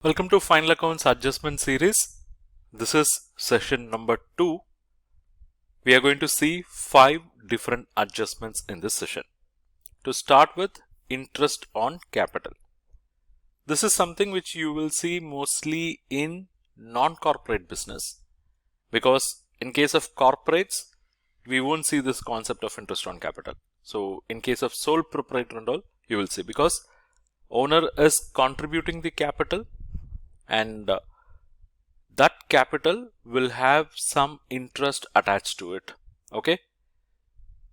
Welcome to Final Accounts Adjustment Series. This is session number 2. We are going to see 5 different adjustments in this session. To start with, interest on capital. This is something which you will see mostly in non-corporate business, because in case of corporates, we won't see this concept of interest on capital. So in case of sole proprietor and all, you will see, because owner is contributing the capital and that capital will have some interest attached to it. Okay.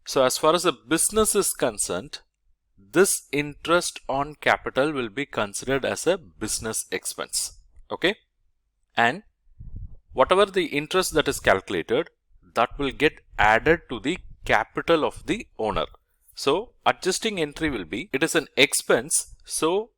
So as far as the business is concerned, this interest on capital will be considered as a business expense. Okay. And whatever the interest that is calculated, that will get added to the capital of the owner. So adjusting entry will be, it is an expense, so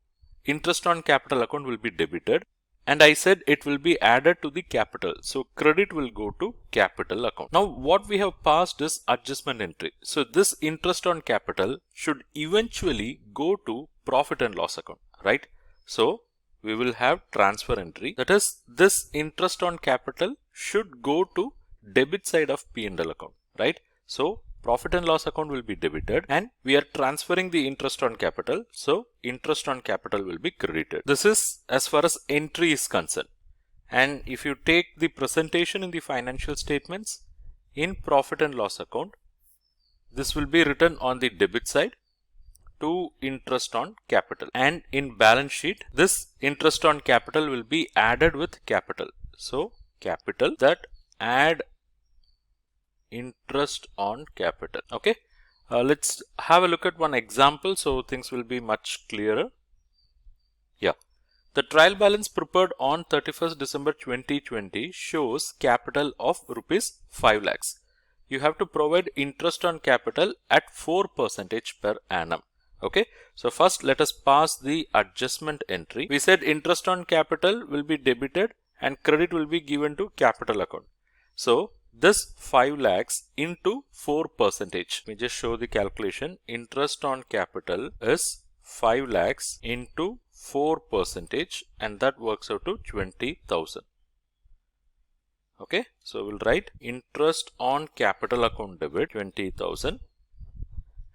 interest on capital account will be debited. And I said it will be added to the capital. So credit will go to capital account. Now what we have passed is adjustment entry. So this interest on capital should eventually go to profit and loss account, right? So we will have transfer entry. That is, this interest on capital should go to debit side of P&L account, right? So profit and loss account will be debited and we are transferring the interest on capital. So interest on capital will be credited. This is as far as entry is concerned. And if you take the presentation in the financial statements in profit and loss account, this will be written on the debit side to interest on capital. And in balance sheet, this interest on capital will be added with capital. So capital, that add interest on capital. Okay. Let's have a look at one example so things will be much clearer. Yeah. The trial balance prepared on 31st December 2020 shows capital of rupees 5 lakhs. You have to provide interest on capital at 4% per annum. Okay. So first let us pass the adjustment entry. We said interest on capital will be debited and credit will be given to capital account. So this 5 lakhs into 4%. Let me just show the calculation. Interest on capital is 5 lakhs into 4% and that works out to 20,000. Okay. So we'll write interest on capital account debit 20,000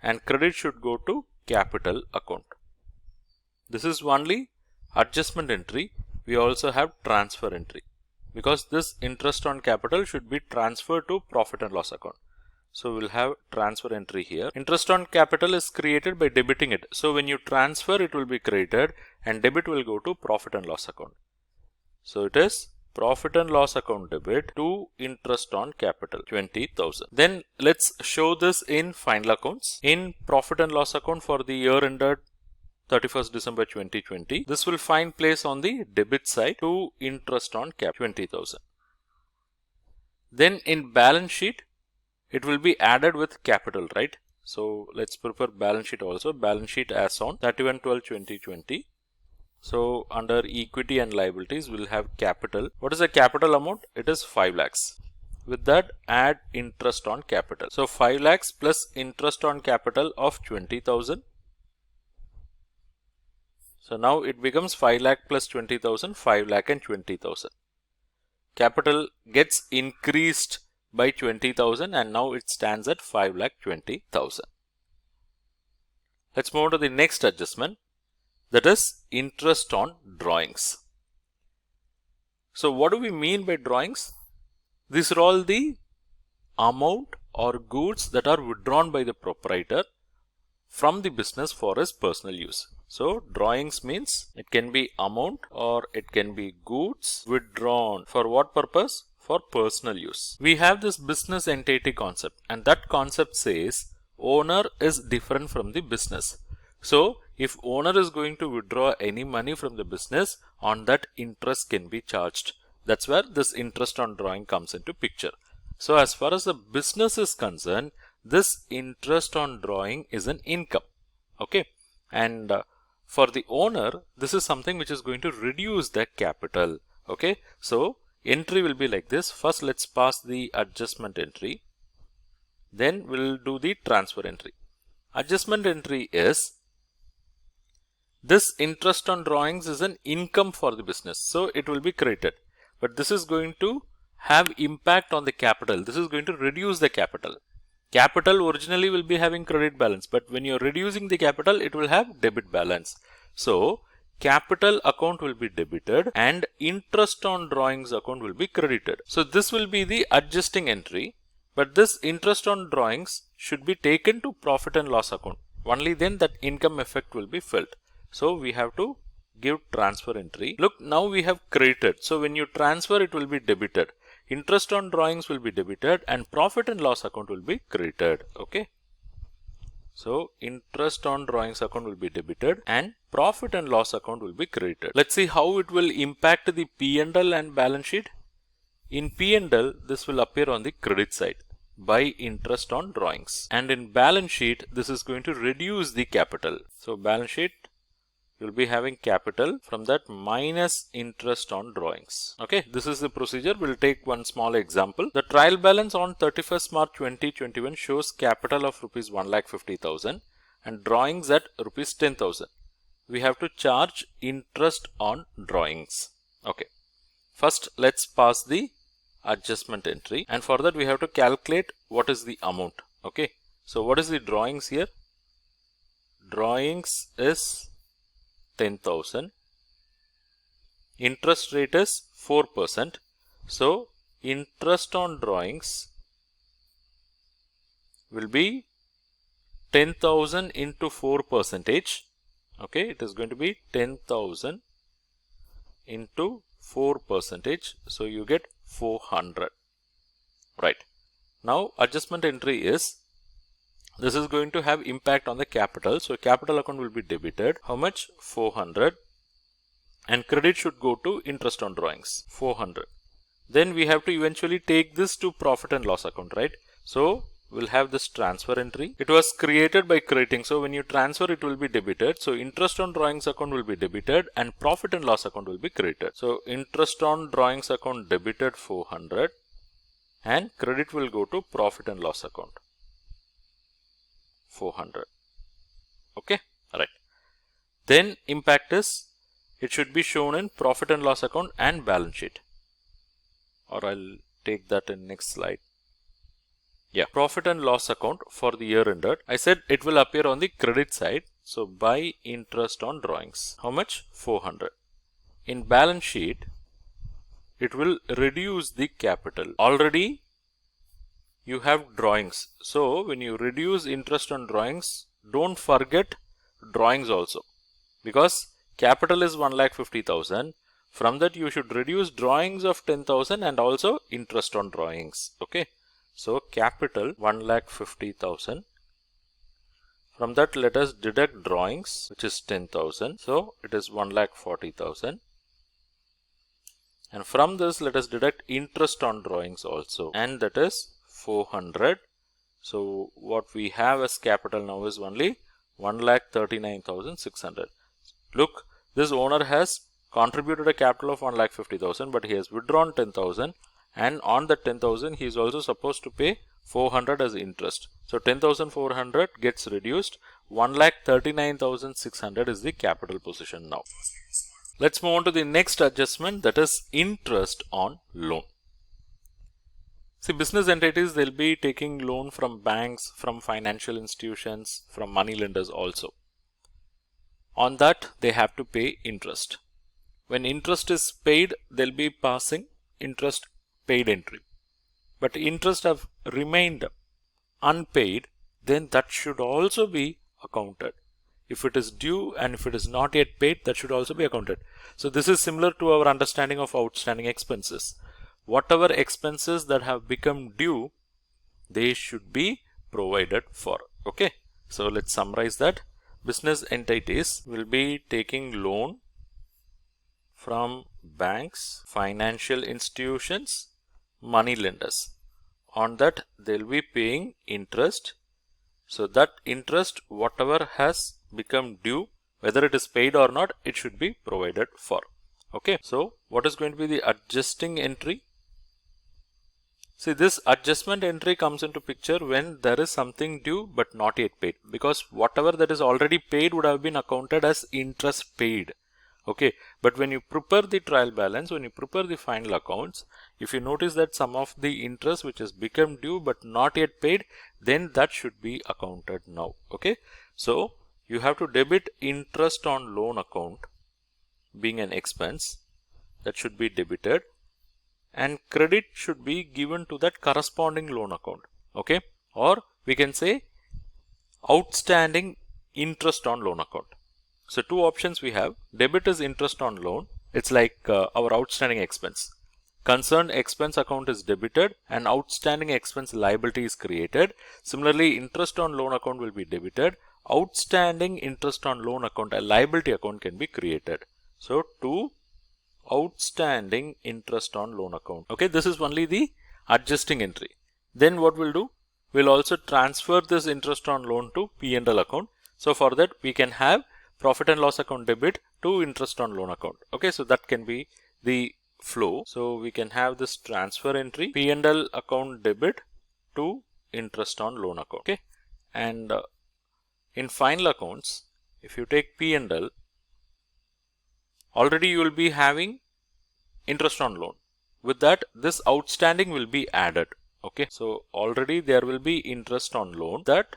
and credit should go to capital account. This is only adjustment entry. We also have transfer entry, because this interest on capital should be transferred to profit and loss account. So we'll have transfer entry here. Interest on capital is created by debiting it. So when you transfer, it will be credited and debit will go to profit and loss account. So it is profit and loss account debit to interest on capital 20,000. Then let's show this in final accounts. In profit and loss account for the year ended 31st December 2020, this will find place on the debit side to interest on cap 20,000. Then in balance sheet, it will be added with capital, right? So let's prepare balance sheet also. Balance sheet as on 31/12/2020. So under equity and liabilities, we'll have capital. What is the capital amount? It is 5 lakhs. With that, add interest on capital. So 5 lakhs plus interest on capital of 20,000. So now it becomes 5 lakh plus 20,000, 5 lakh and 20,000. Capital gets increased by 20,000 and now it stands at 5 lakh 20,000. Let's move on to the next adjustment, that is interest on drawings. So what do we mean by drawings? These are all the amount or goods that are withdrawn by the proprietor from the business for his personal use. So drawings means it can be amount or it can be goods withdrawn. For what purpose? For personal use. We have this business entity concept, and that concept says owner is different from the business. So if owner is going to withdraw any money from the business, on that interest can be charged. That's where this interest on drawing comes into picture. So as far as the business is concerned, this interest on drawing is an income. Okay. And for the owner, this is something which is going to reduce the capital. Okay. So entry will be like this. First, let's pass the adjustment entry. Then we'll do the transfer entry. Adjustment entry is this interest on drawings is an income for the business, so it will be credited. But this is going to have impact on the capital. This is going to reduce the capital. Capital originally will be having credit balance, but when you're reducing the capital, it will have debit balance. So capital account will be debited and interest on drawings account will be credited. So this will be the adjusting entry, but this interest on drawings should be taken to profit and loss account. Only then that income effect will be felt. So we have to give transfer entry. Look, now we have credited. So when you transfer, it will be debited. Interest on drawings will be debited and profit and loss account will be credited. Okay. So interest on drawings account will be debited and profit and loss account will be credited. Let's see how it will impact the P&L and balance sheet. In P&L, this will appear on the credit side by interest on drawings, and in balance sheet, this is going to reduce the capital. So balance sheet, you'll be having capital, from that minus interest on drawings. Okay, this is the procedure. We'll take one small example. The trial balance on 31st March 2021 shows capital of rupees 1,50,000 and drawings at rupees 10,000. We have to charge interest on drawings. Okay, first let's pass the adjustment entry, and for that we have to calculate what is the amount. Okay, so what is the drawings here? Drawings is 10,000. Interest rate is 4%. So interest on drawings will be 10,000 into 4%. Okay, it is going to be 10,000 into 4%. So you get 400. Right. Now adjustment entry is, this is going to have impact on the capital. So capital account will be debited. How much? 400. And credit should go to interest on drawings, 400. Then we have to eventually take this to profit and loss account, right? So we'll have this transfer entry. It was created by crediting. So when you transfer, it will be debited. So interest on drawings account will be debited and profit and loss account will be credited. So interest on drawings account debited 400 and credit will go to profit and loss account 400. Okay, right. Then impact is, it should be shown in profit and loss account and balance sheet. Or I'll take that in next slide. Yeah, profit and loss account for the year ended. I said it will appear on the credit side. So by interest on drawings. How much? 400. In balance sheet, it will reduce the capital. Already you have drawings. So when you reduce interest on drawings, don't forget drawings also. Because capital is 1,50,000. From that you should reduce drawings of 10,000 and also interest on drawings. Okay. So capital 1,50,000. From that let us deduct drawings, which is 10,000. So it is 1,40,000. And from this let us deduct interest on drawings also, and that is 400. So what we have as capital now is only 1,39,600. Look, this owner has contributed a capital of 1,50,000, but he has withdrawn 10,000. And on the 10,000, he is also supposed to pay 400 as interest. So 10,400 gets reduced. 1,39,600 is the capital position now. Let's move on to the next adjustment, that is interest on loan. See, business entities, they'll be taking loan from banks, from financial institutions, from money lenders also. On that, they have to pay interest. When interest is paid, they'll be passing interest paid entry. But interest have remained unpaid, then that should also be accounted. If it is due and if it is not yet paid, that should also be accounted. So this is similar to our understanding of outstanding expenses. Whatever expenses that have become due, they should be provided for. Okay. So let's summarize that. Business entities will be taking loan from banks, financial institutions, money lenders. On that, they'll be paying interest. So that interest, whatever has become due, whether it is paid or not, it should be provided for. Okay. So what is going to be the adjusting entry? See, this adjustment entry comes into picture when there is something due but not yet paid, because whatever that is already paid would have been accounted as interest paid. Okay, but when you prepare the trial balance, when you prepare the final accounts, if you notice that some of the interest which has become due but not yet paid, then that should be accounted now. Okay, so you have to debit interest on loan account being an expense, that should be debited, and credit should be given to that corresponding loan account. Okay, or we can say outstanding interest on loan account. So two options we have. Debit is interest on loan. It's like our outstanding expense. Concerned expense account is debited and outstanding expense liability is created. Similarly, interest on loan account will be debited. Outstanding interest on loan account, a liability account, can be created. So to outstanding interest on loan account. Okay, this is only the adjusting entry. Then what we'll do? We'll also transfer this interest on loan to P&L account. So for that we can have profit and loss account debit to interest on loan account. Okay, so that can be the flow. So we can have this transfer entry, P&L account debit to interest on loan account. Okay, and in final accounts, if you take P&L, already you will be having interest on loan. With that, this outstanding will be added. Okay, so already there will be interest on loan, that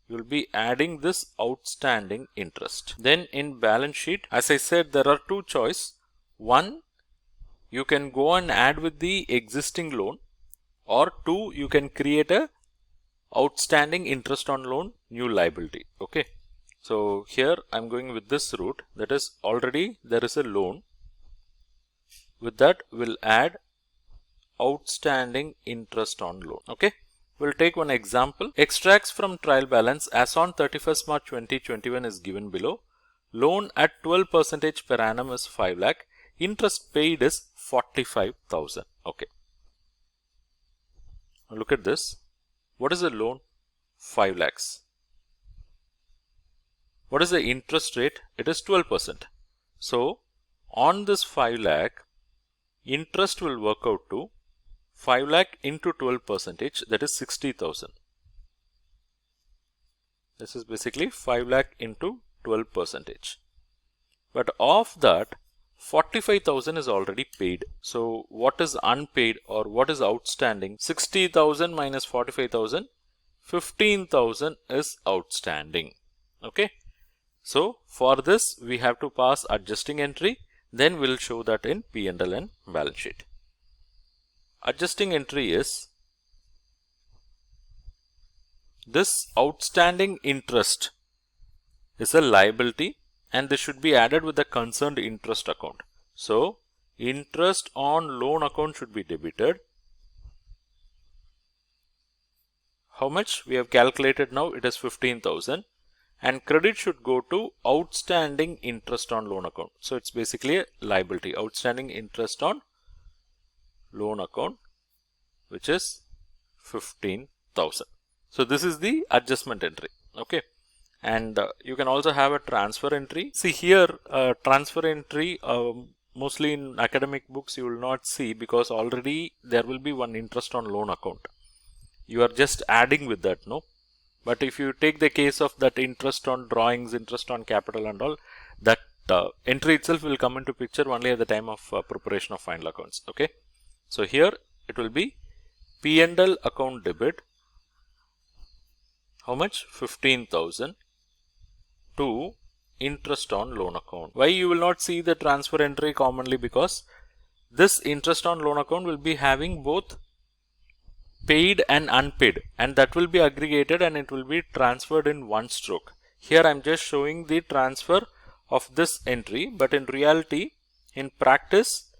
you will be adding this outstanding interest. Then in balance sheet, as I said, there are two choices. One, you can go and add with the existing loan, or two, you can create a outstanding interest on loan new liability. Okay, so here I'm going with this route, that is already there is a loan. With that, we'll add outstanding interest on loan. Okay, we'll take one example. Extracts from trial balance as on 31st March 2021 is given below. Loan at 12% per annum is 5 lakh. Interest paid is 45,000. Okay, now look at this. What is the loan? 5 lakhs. What is the interest rate? It is 12%. So on this 5 lakh, interest will work out to 5 lakh into 12%, that is 60,000. This is basically 5 lakh into 12%. But of that, 45,000 is already paid. So what is unpaid or what is outstanding? 60,000 minus 45,000, 15,000 is outstanding. Okay, so for this we have to pass adjusting entry. Then we'll show that in P&L and balance sheet. Adjusting entry is this outstanding interest is a liability and this should be added with the concerned interest account. So interest on loan account should be debited. How much we have calculated now? It is 15,000. And credit should go to outstanding interest on loan account. So it's basically a liability, outstanding interest on loan account, which is 15,000. So this is the adjustment entry. Okay, and you can also have a transfer entry. See here, transfer entry mostly in academic books you will not see, because already there will be one interest on loan account. You are just adding with that, no? But if you take the case of that interest on drawings, interest on capital and all, that entry itself will come into picture only at the time of preparation of final accounts. Okay, so here it will be P&L account debit. How much? 15,000 to interest on loan account. Why you will not see the transfer entry commonly? Because this interest on loan account will be having both paid and unpaid, and that will be aggregated and it will be transferred in one stroke. Here I am just showing the transfer of this entry, but in reality, in practice,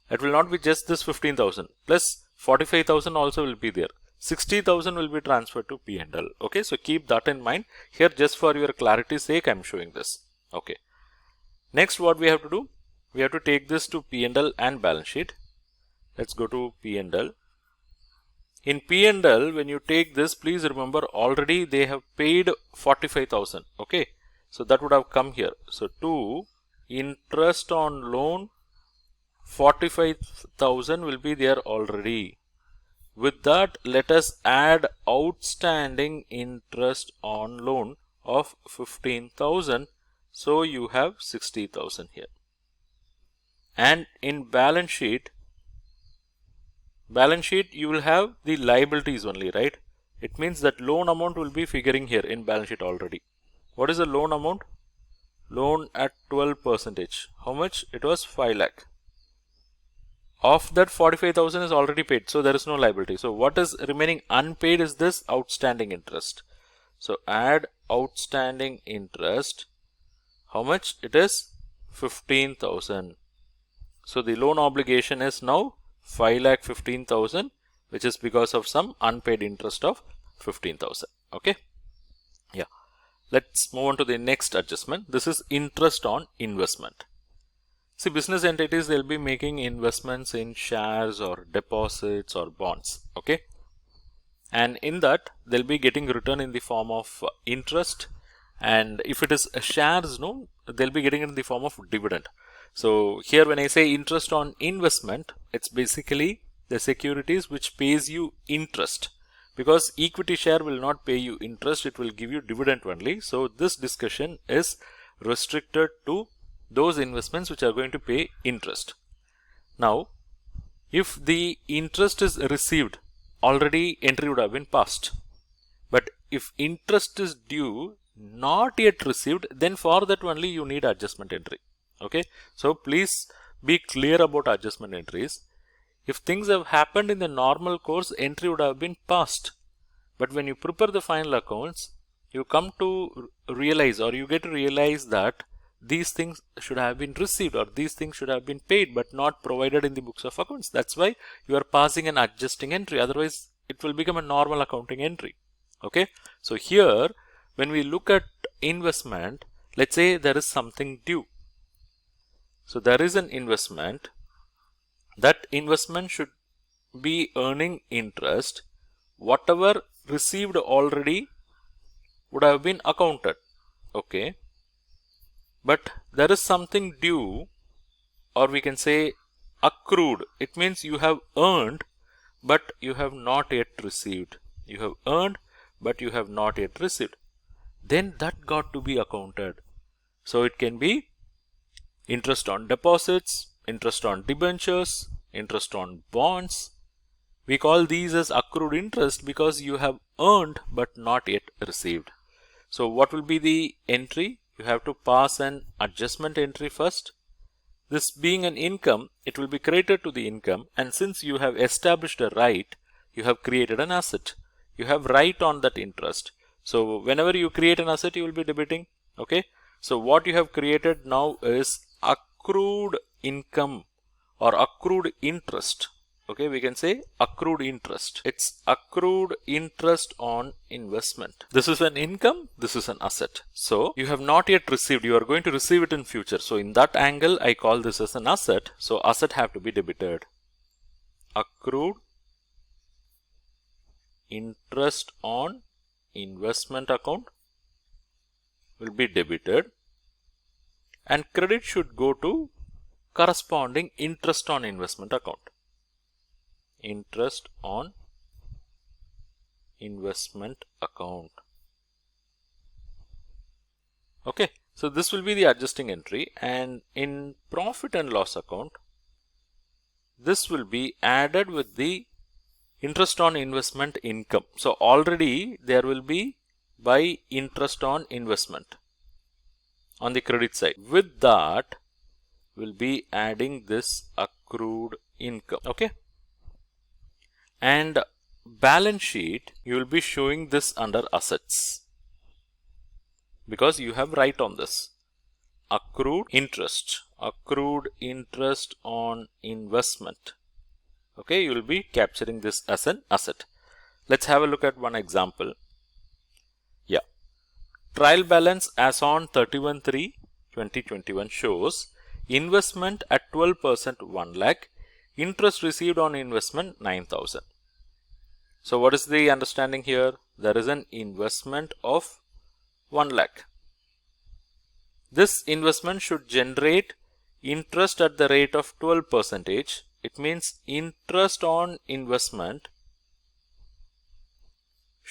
it will not be just this 15,000 plus 45,000 also will be there. 60,000 will be transferred to P&L. Okay, so keep that in mind. Here just for your clarity's sake I am showing this. Okay, next what we have to do? We have to take this to P&L and balance sheet. Let's go to P&L. In P&L, when you take this, please remember already they have paid 45,000. Okay, so that would have come here. So to interest on loan, 45,000 will be there already. With that, let us add outstanding interest on loan of 15,000. So you have 60,000 here. And in balance sheet you will have the liabilities only, right? It means that loan amount will be figuring here in balance sheet already. What is the loan amount? Loan at 12%. How much? It was 5 lakh. Of that, 45,000 is already paid, so there is no liability. So what is remaining unpaid is this outstanding interest. So add outstanding interest. How much? It is 15,000. So the loan obligation is now 5,15,000, which is because of some unpaid interest of 15,000. Okay. Yeah. Let's move on to the next adjustment. This is interest on investment. See, business entities, they'll be making investments in shares or deposits or bonds. Okay. And in that, they'll be getting return in the form of interest. And if it is shares, no, they'll be getting it in the form of dividend. So here when I say interest on investment, it's basically the securities which pays you interest. Because equity share will not pay you interest, it will give you dividend only. So this discussion is restricted to those investments which are going to pay interest. Now, if the interest is received, already entry would have been passed. But if interest is due, not yet received, then for that only you need adjustment entry. Okay. So please be clear about adjustment entries. If things have happened in the normal course, entry would have been passed. But when you prepare the final accounts, you come to realize, or you get to realize that these things should have been received, or these things should have been paid but not provided in the books of accounts. That's why you are passing an adjusting entry. Otherwise, it will become a normal accounting entry. Okay. So here, when we look at investment, let's say there is something due. So there is an investment. That investment should be earning interest. Whatever received already would have been accounted. Okay. But there is something due, or we can say accrued. It means you have earned, but you have not yet received. You have earned, but you have not yet received. Then that got to be accounted. So it can be interest on deposits, interest on debentures, interest on bonds. We call these as accrued interest because you have earned but not yet received. So what will be the entry? You have to pass an adjustment entry first. This being an income, it will be credited to the income, and since you have established a right, you have created an asset. You have right on that interest. So whenever you create an asset, you will be debiting. Okay. So what you have created now is accrued income or accrued interest. Okay, we can say accrued interest. It's accrued interest on investment. This is an income, this is an asset. So you have not yet received, you are going to receive it in future. So in that angle, I call this as an asset. So asset have to be debited. Accrued interest on investment account will be debited, and credit should go to corresponding interest on investment account. Interest on investment account. Okay, so this will be the adjusting entry, and in profit and loss account, this will be added with the interest on investment income. So already there will be by interest on investment on the credit side. With that, we'll be adding this accrued income. Okay. And balance sheet, you will be showing this under assets because you have right on this. Accrued interest on investment. Okay, you will be capturing this as an asset. Let's have a look at one example. Yeah. Trial balance as on 31/3/2021 shows investment at 12% 1 lakh, interest received on investment 9,000. So what is the understanding here? There is an investment of 1 lakh. This investment should generate interest at the rate of 12%. It means interest on investment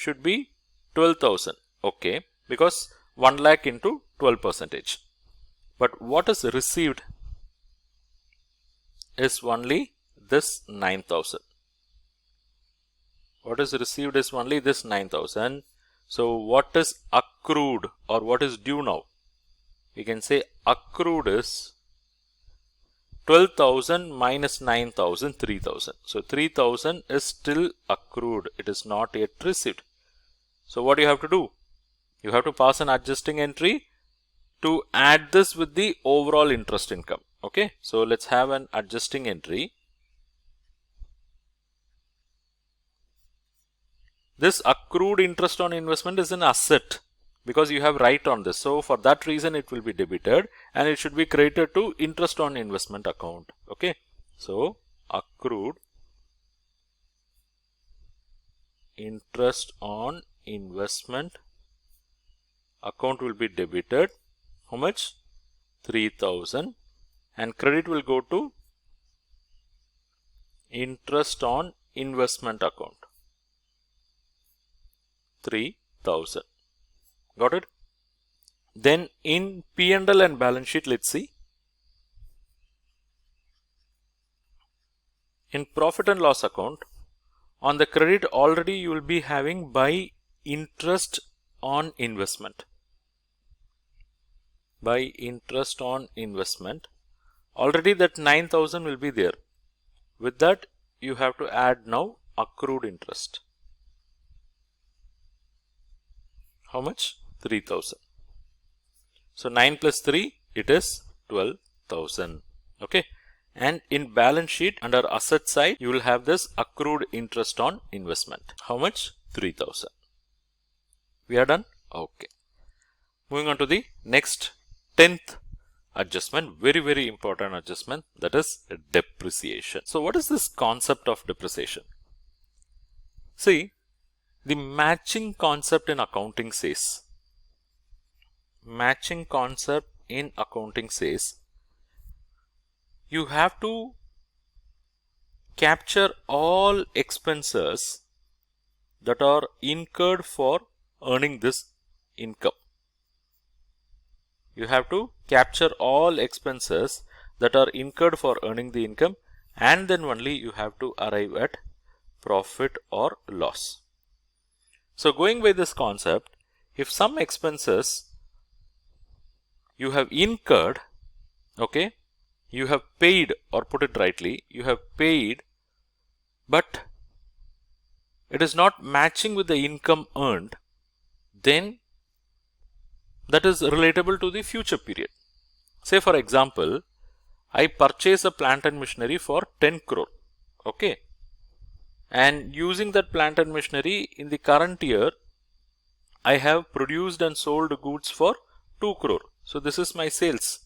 should be 12,000. Okay, because 1 lakh into 12%. But what is received is only this 9,000. What is received is only this 9,000. So what is accrued or what is due now? We can say accrued is 12,000 minus 9,000, 3,000. So 3,000 is still accrued. It is not yet received. So what do you have to do? You have to pass an adjusting entry to add this with the overall interest income. Okay. So let's have an adjusting entry. This accrued interest on investment is an asset because you have right on this. So for that reason it will be debited and it should be credited to interest on investment account. Okay. So accrued interest on investment account will be debited. How much? 3,000, and credit will go to interest on investment account. 3,000. Got it? Then in P&L and balance sheet, let's see. In profit and loss account, on the credit already you will be having by interest on investment. By interest on investment, already that 9,000 will be there. With that, you have to add now accrued interest. How much? 3,000. So 9 plus 3, it is 12,000. Okay. And in balance sheet, under asset side, you will have this accrued interest on investment. How much? 3,000. We are done? Okay. Moving on to the next 10th adjustment, very important adjustment, that is depreciation. So what is this concept of depreciation? See, the matching concept in accounting says, you have to capture all expenses that are incurred for earning this income. You have to capture all expenses that are incurred for earning the income, and then only you have to arrive at profit or loss. So going by this concept, if some expenses you have incurred, okay, you have paid, or put it rightly, you have paid, but it is not matching with the income earned, then that is relatable to the future period. Say for example, I purchase a plant and machinery for 10 crore. Okay. And using that plant and machinery in the current year, I have produced and sold goods for 2 crore. So this is my sales.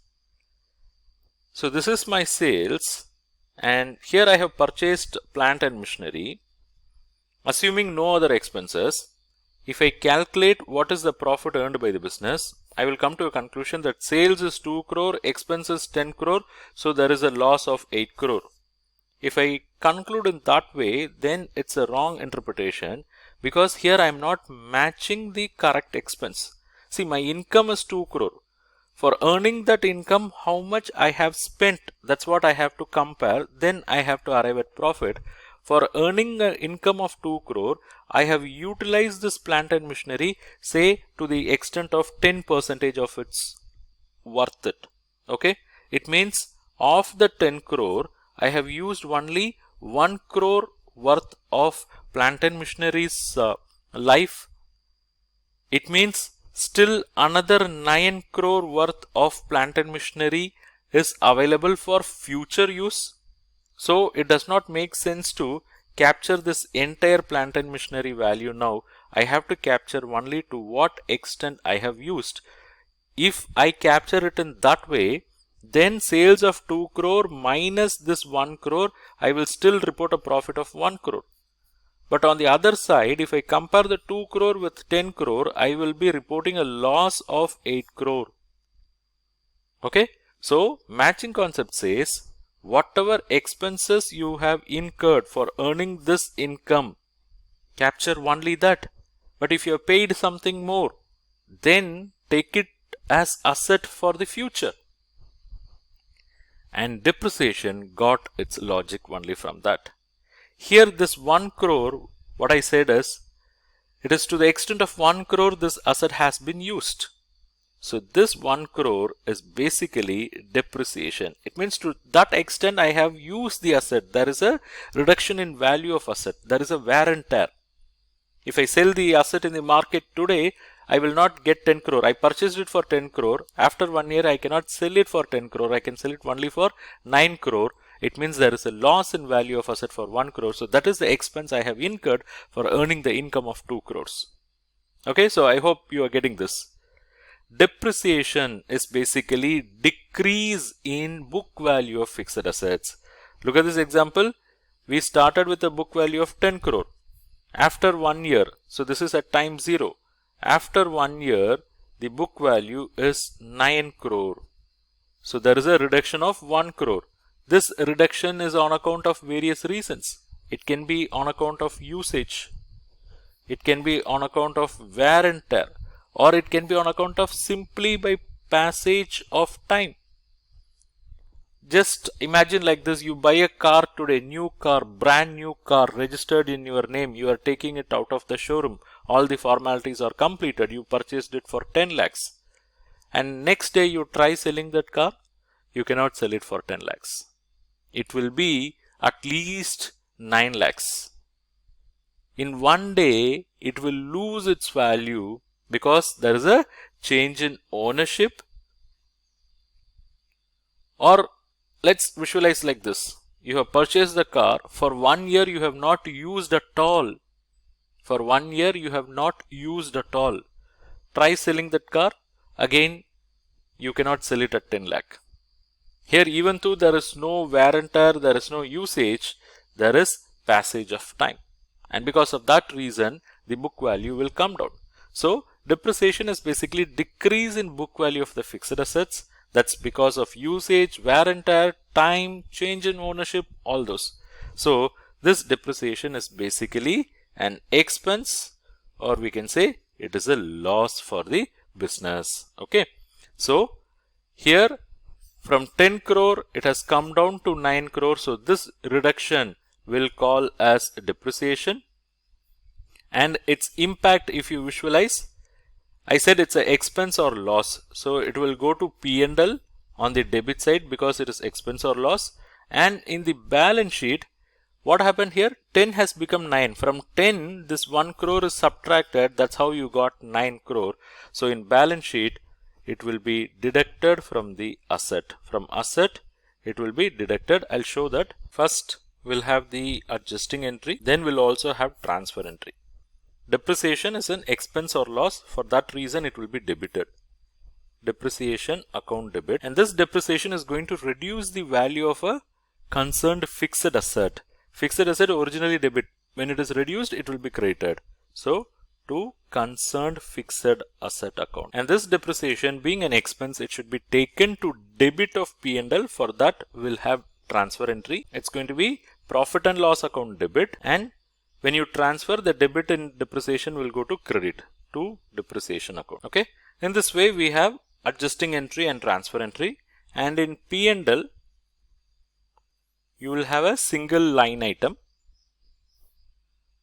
So this is my sales, and here I have purchased plant and machinery, assuming no other expenses. If I calculate what is the profit earned by the business, I will come to a conclusion that sales is 2 crore, expenses 10 crore, so there is a loss of 8 crore. If I conclude in that way, then it's a wrong interpretation, because here I am not matching the correct expense. See, my income is 2 crore. For earning that income, how much I have spent, that's what I have to compare, then I have to arrive at profit. For earning an income of 2 crore, I have utilized this plant and machinery, say to the extent of 10% of its worth it. Okay. It means of the 10 crore, I have used only 1 crore worth of plant and machinery's life. It means still another 9 crore worth of plant and machinery is available for future use. So it does not make sense to capture this entire plant and machinery value now. I have to capture only to what extent I have used. If I capture it in that way, then sales of 2 crore minus this 1 crore, I will still report a profit of 1 crore. But on the other side, if I compare the 2 crore with 10 crore, I will be reporting a loss of 8 crore. Okay. So matching concept says, whatever expenses you have incurred for earning this income, capture only that. But if you have paid something more, then take it as asset for the future. And depreciation got its logic only from that. Here this 1 crore, what I said is, it is to the extent of 1 crore this asset has been used. So this 1 crore is basically depreciation. It means to that extent I have used the asset. There is a reduction in value of asset. There is a wear and tear. If I sell the asset in the market today, I will not get 10 crore. I purchased it for 10 crore. After 1 year, I cannot sell it for 10 crore. I can sell it only for 9 crore. It means there is a loss in value of asset for 1 crore. So that is the expense I have incurred for earning the income of 2 crores. Okay, so I hope you are getting this. Depreciation is basically decrease in book value of fixed assets. Look at this example. We started with a book value of 10 crore. After 1 year, so this is at time 0. After 1 year, the book value is 9 crore. So there is a reduction of 1 crore. This reduction is on account of various reasons. It can be on account of usage. It can be on account of wear and tear. Or it can be on account of simply by passage of time. Just imagine like this, you buy a car today, new car, brand new car, registered in your name, you are taking it out of the showroom, all the formalities are completed, you purchased it for 10 lakhs. And next day you try selling that car, you cannot sell it for 10 lakhs. It will be at least 9 lakhs. In 1 day, it will lose its value because there is a change in ownership. Or let's visualize like this. You have purchased the car. For 1 year, you have not used at all. For 1 year, you have not used at all. Try selling that car. Again, you cannot sell it at 10 lakh. Here, even though there is no wear and tear, there is no usage, there is passage of time. And because of that reason, the book value will come down. So, depreciation is basically decrease in book value of the fixed assets. That's because of usage, wear and tear, time, change in ownership, all those. So, this depreciation is basically an expense, or we can say it is a loss for the business. Okay. So, here from 10 crore, it has come down to 9 crore. So, this reduction will call as depreciation. And its impact, if you visualize, I said it's an expense or loss. So it will go to P&L on the debit side because it is expense or loss. And in the balance sheet, what happened here? 10 has become 9. From 10, this 1 crore is subtracted. That's how you got 9 crore. So in balance sheet, it will be deducted from the asset. From asset, it will be deducted. I'll show that. First, we'll have the adjusting entry. Then we'll also have transfer entry. Depreciation is an expense or loss. For that reason, it will be debited. Depreciation account debit. And this depreciation is going to reduce the value of a concerned fixed asset. Fixed asset originally debit. When it is reduced, it will be credited. So, to concerned fixed asset account. And this depreciation being an expense, it should be taken to debit of P&L. For that, we'll have transfer entry. It's going to be profit and loss account debit, and when you transfer, the debit and depreciation will go to credit to depreciation account. Okay. In this way, we have adjusting entry and transfer entry. And in P&L, you will have a single line item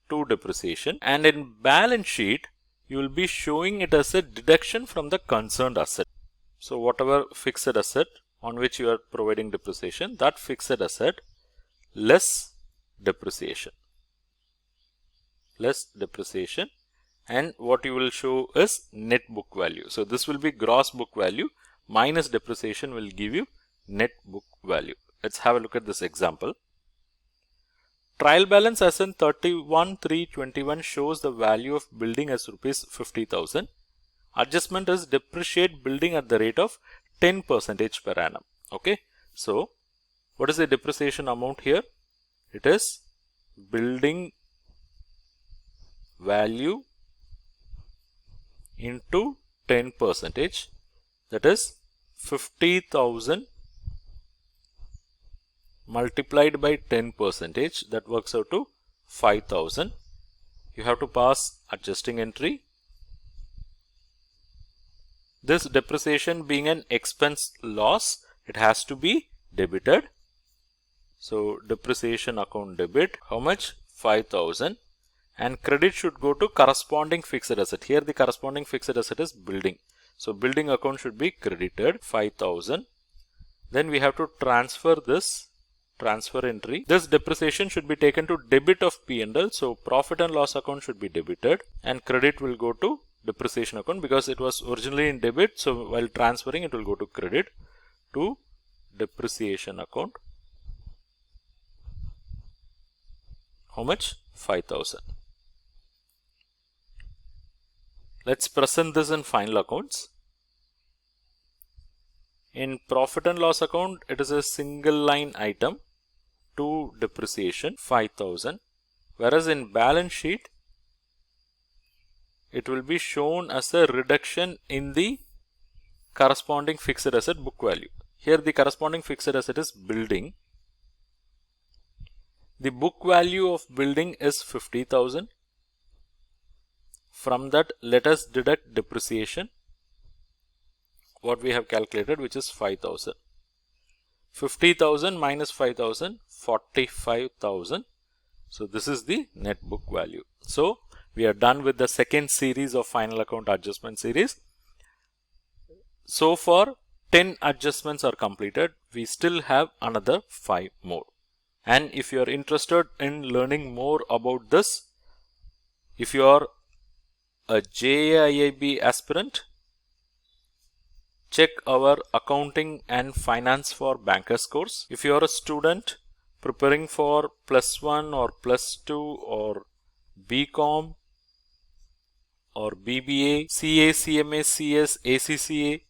to depreciation. And in balance sheet, you will be showing it as a deduction from the concerned asset. So whatever fixed asset on which you are providing depreciation, that fixed asset less depreciation. Less depreciation, and what you will show is net book value. So this will be gross book value minus depreciation will give you net book value. Let's have a look at this example. Trial balance as in 31/3/21 shows the value of building as rupees 50,000. Adjustment is depreciate building at the rate of 10% per annum. Okay. So what is the depreciation amount here? It is building value into 10%, that is 50,000 multiplied by 10%, that works out to 5,000. you have to pass adjusting entry. This depreciation being an expense loss, it has to be debited. So depreciation account debit, how much? 5,000, and credit should go to corresponding fixed asset. Here the corresponding fixed asset is building. So building account should be credited 5,000. Then we have to transfer this transfer entry. This depreciation should be taken to debit of P&L. So profit and loss account should be debited and credit will go to depreciation account because it was originally in debit. So while transferring, it will go to credit to depreciation account. How much? 5,000. Let's present this in final accounts. In profit and loss account, it is a single line item to depreciation 5,000, whereas in balance sheet, it will be shown as a reduction in the corresponding fixed asset book value. Here the corresponding fixed asset is building. The book value of building is 50,000. From that, let us deduct depreciation, what we have calculated, which is 5,000. 50,000 minus 5,000, 45,000. So this is the net book value. So we are done with the second series of final account adjustment series. So far 10 adjustments are completed. We still have another 5 more. And if you are interested in learning more about this, if you are a JAIIB aspirant, check our accounting and finance for bankers course. If you are a student preparing for +1 or +2 or BCom or BBA, CA, CMA, CS, ACCA,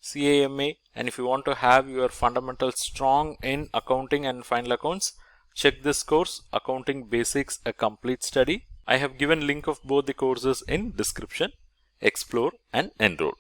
CAMA, and if you want to have your fundamentals strong in accounting and final accounts, check this course, Accounting Basics, a complete study. I have given link of both the courses in description. Explore and enroll.